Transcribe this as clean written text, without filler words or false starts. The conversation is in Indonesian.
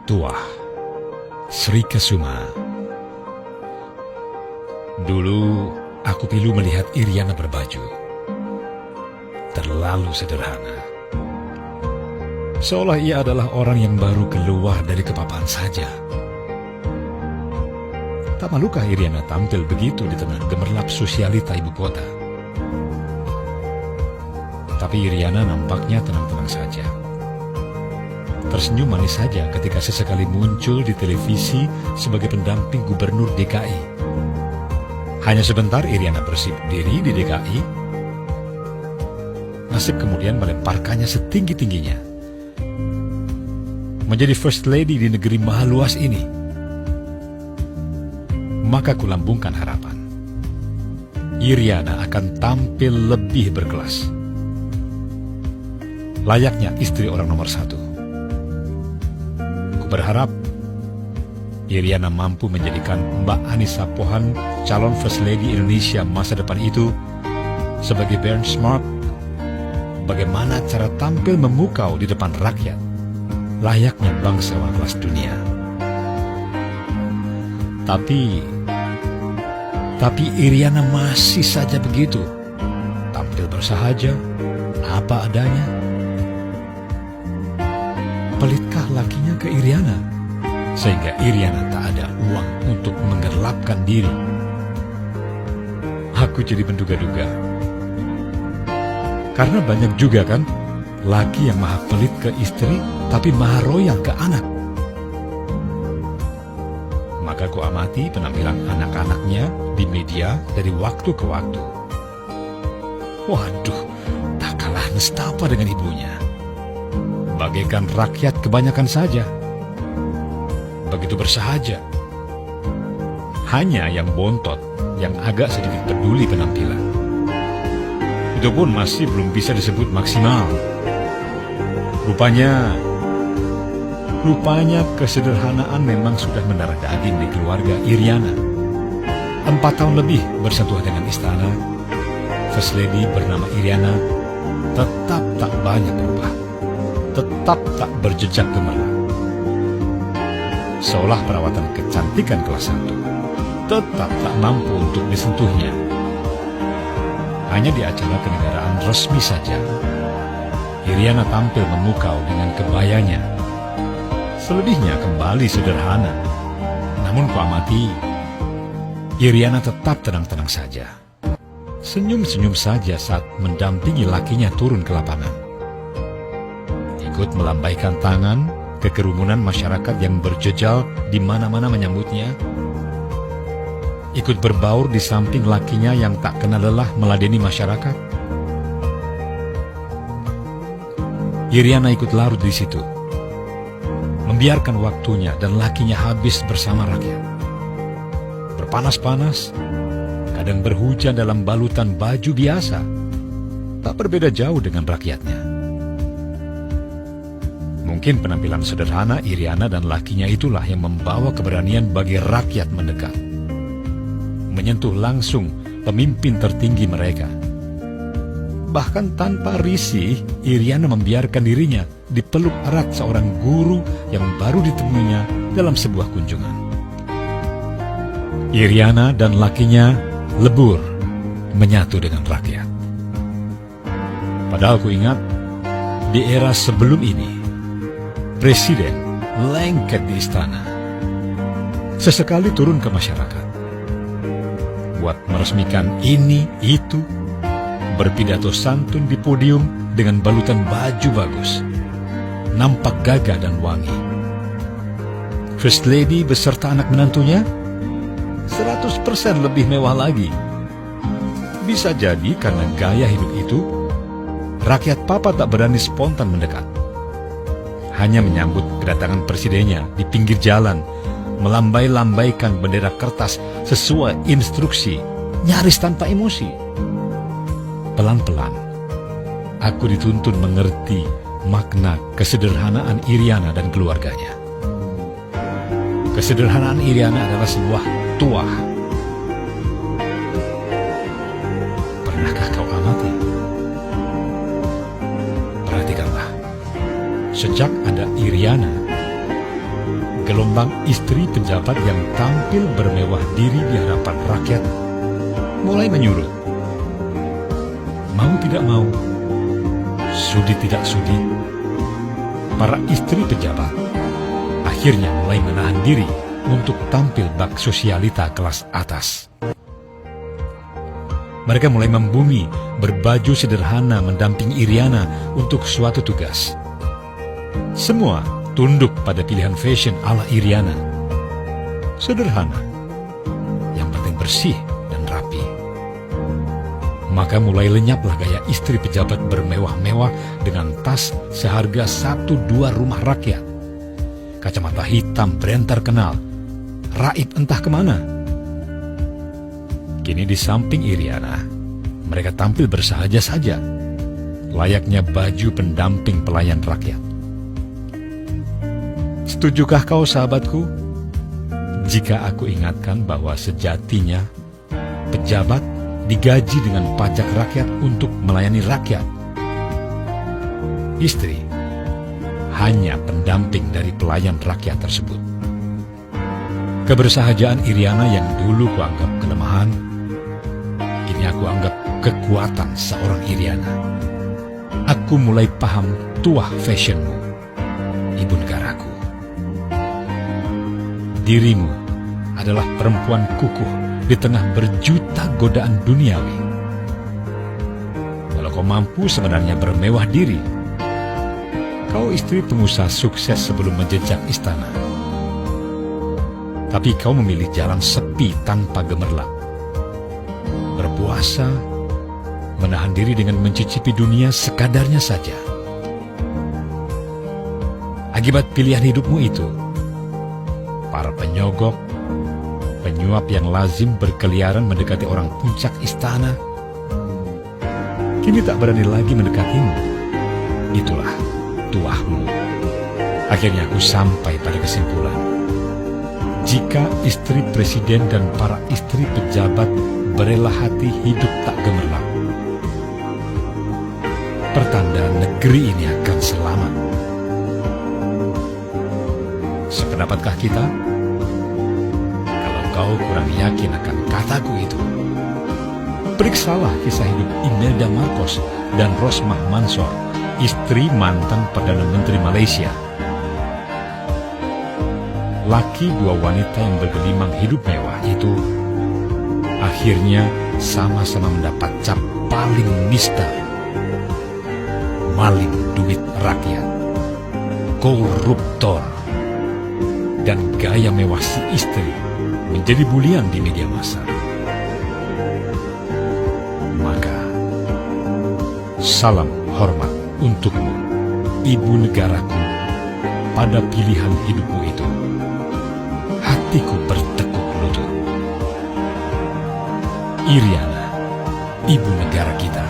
Tuah, Sri Kesuma. Dulu aku pilu melihat Iriana berbaju. Terlalu sederhana. Seolah ia adalah orang yang baru keluar dari kepapaan saja. Tak malukah Iriana tampil begitu di tengah gemerlap sosialita ibu kota? Tapi Iriana nampaknya tenang-tenang saja. Tersenyum manis saja ketika sesekali muncul di televisi sebagai pendamping gubernur DKI. Hanya sebentar Iriana bersibuk diri di DKI. Nasib kemudian melemparkannya setinggi-tingginya. Menjadi first lady di negeri maha luas ini. Maka kulambungkan harapan. Iriana akan tampil lebih berkelas. Layaknya istri orang nomor 1. Berharap Iriana mampu menjadikan Mbak Anissa Pohan, calon First Lady Indonesia masa depan itu, sebagai benchmark bagaimana cara tampil memukau di depan rakyat, layaknya bangsawan kelas dunia. Tapi Iriana masih saja begitu, tampil bersahaja, apa adanya. Pelitkah lakinya ke Iriana, sehingga Iriana tak ada uang untuk menggelapkan diri? Aku jadi menduga-duga. Karena banyak juga kan laki yang maha pelit ke istri, tapi maha royal ke anak. Maka ku amati penampilan anak-anaknya di media dari waktu ke waktu. Waduh, tak kalah nestapa dengan ibunya. Bagaikan rakyat kebanyakan saja. Begitu bersahaja. Hanya yang bontot, yang agak sedikit peduli penampilan. Itu pun masih belum bisa disebut maksimal. Rupanya kesederhanaan memang sudah mendarah daging di keluarga Iriana. 4 tahun lebih bersentuhan dengan istana, First Lady bernama Iriana tetap tak banyak berubah. Tetap tak berjejak gemerlap. Seolah perawatan kecantikan kelas 1 tetap tak mampu untuk disentuhnya. Hanya di acara kenegaraan resmi saja, Iriana tampil memukau dengan kebayanya. Selebihnya kembali sederhana. Namun kuamati, Iriana tetap tenang-tenang saja. Senyum-senyum saja saat mendampingi lakinya turun ke lapangan. Ikut melambaikan tangan ke kerumunan masyarakat yang berjejal di mana-mana menyambutnya. Ikut berbaur di samping lakinya yang tak kenal lelah meladeni masyarakat. Iriana ikut larut di situ, membiarkan waktunya dan lakinya habis bersama rakyat. Berpanas-panas, kadang berhujan dalam balutan baju biasa, tak berbeda jauh dengan rakyatnya. Mungkin penampilan sederhana Iriana dan lakinya itulah yang membawa keberanian bagi rakyat mendekat. Menyentuh langsung pemimpin tertinggi mereka. Bahkan tanpa risih, Iriana membiarkan dirinya dipeluk erat seorang guru yang baru ditemuinya dalam sebuah kunjungan. Iriana dan lakinya lebur menyatu dengan rakyat. Padahal ku ingat, di era sebelum ini, Presiden lengket di istana. Sesekali turun ke masyarakat. Buat meresmikan ini, itu. Berpidato santun di podium dengan balutan baju bagus. Nampak gagah dan wangi. First Lady beserta anak menantunya 100% lebih mewah lagi. Bisa jadi karena gaya hidup itu, rakyat papa tak berani spontan mendekat. Hanya menyambut kedatangan presidennya di pinggir jalan, melambai-lambaikan bendera kertas sesuai instruksi, nyaris tanpa emosi. Pelan-pelan, aku dituntun mengerti makna kesederhanaan Iriana dan keluarganya. Kesederhanaan Iriana adalah sebuah tuah. Pernahkah kau amati? Perhatikanlah, sejak ada Iriana, gelombang istri pejabat yang tampil bermewah diri di hadapan rakyat mulai menyuruh. Mau tidak mau, sudi tidak sudi, para istri pejabat akhirnya mulai menahan diri untuk tampil bak sosialita kelas atas. Mereka mulai membumi, berbaju sederhana mendampingi Iriana untuk suatu tugas. Semua tunduk pada pilihan fashion ala Iriana. Sederhana, yang penting bersih dan rapi. Maka mulai lenyaplah gaya istri pejabat bermewah-mewah dengan tas seharga 1-2 rumah rakyat. Kacamata hitam brand terkenal, raib entah kemana. Kini di samping Iriana, mereka tampil bersahaja saja, layaknya baju pendamping pelayan rakyat. Setujukah kau, sahabatku, jika aku ingatkan bahwa sejatinya pejabat digaji dengan pajak rakyat untuk melayani rakyat? Istri hanya pendamping dari pelayan rakyat tersebut. Kebersahajaan Iriana yang dulu kuanggap kelemahan, kini aku anggap kekuatan seorang Iriana. Aku mulai paham tuah fashionmu, ibu negaraku. Dirimu adalah perempuan kukuh di tengah berjuta godaan duniawi. Kalau kau mampu sebenarnya bermewah diri, kau istri pengusaha sukses sebelum menjejak istana. Tapi kau memilih jalan sepi tanpa gemerlap. Berpuasa, menahan diri dengan mencicipi dunia sekadarnya saja. Akibat pilihan hidupmu itu, para penyogok, penyuap yang lazim berkeliaran mendekati orang puncak istana, kini tak berani lagi mendekatimu. Itulah tuahmu. Akhirnya aku sampai pada kesimpulan, jika istri presiden dan para istri pejabat berela hati hidup tak gemerlap, pertanda negeri ini akan selamat. Sependapatkah kita? Kalau kau kurang yakin akan kataku itu, periksalah kisah hidup Imelda Marcos dan Rosmah Mansor, istri mantan Perdana Menteri Malaysia. Laki dua wanita yang bergelimang hidup mewah itu akhirnya sama-sama mendapat cap paling nista: maling duit rakyat, koruptor. Dan gaya mewah si istri menjadi bulian di media massa. Maka, salam hormat untukmu, ibu negaraku, pada pilihan hidupmu itu. Hatiku bertekuk lutut. Iriana, ibu negara kita.